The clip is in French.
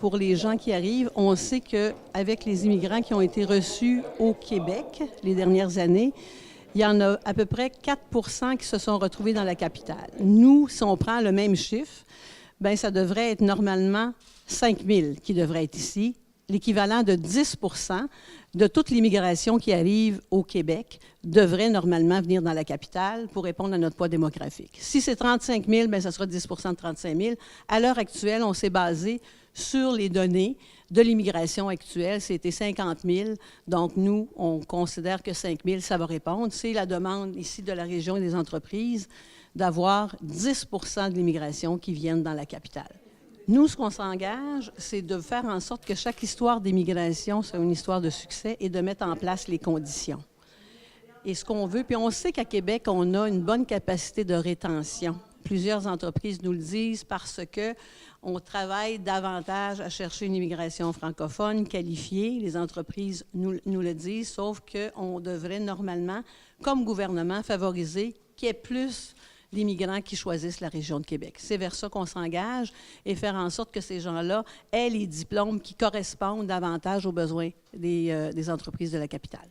pour les gens qui arrivent, on sait qu'avec les immigrants qui ont été reçus au Québec les dernières années, il y en a à peu près 4 % qui se sont retrouvés dans la capitale. Nous, si on prend le même chiffre, bien, ça devrait être normalement 5 000 qui devraient être ici, l'équivalent de 10 % de toute l'immigration qui arrive au Québec devrait normalement venir dans la capitale pour répondre à notre poids démographique. Si c'est 35 000, bien, ça sera 10 % de 35 000. À l'heure actuelle, on s'est basé sur les données de l'immigration actuelle. C'était 50 000. Donc, nous, on considère que 5 000, ça va répondre. C'est la demande ici de la région et des entreprises d'avoir 10 % de l'immigration qui viennent dans la capitale. Nous, ce qu'on s'engage, c'est de faire en sorte que chaque histoire d'immigration soit une histoire de succès et de mettre en place les conditions. Et ce qu'on veut, puis on sait qu'à Québec, on a une bonne capacité de rétention. Plusieurs entreprises nous le disent parce qu'on travaille davantage à chercher une immigration francophone qualifiée. Les entreprises nous le disent, sauf qu'on devrait normalement, comme gouvernement, favoriser qu'il y ait plus d'immigrants qui choisissent la région de Québec. C'est vers ça qu'on s'engage et faire en sorte que ces gens-là aient les diplômes qui correspondent davantage aux besoins des entreprises de la capitale.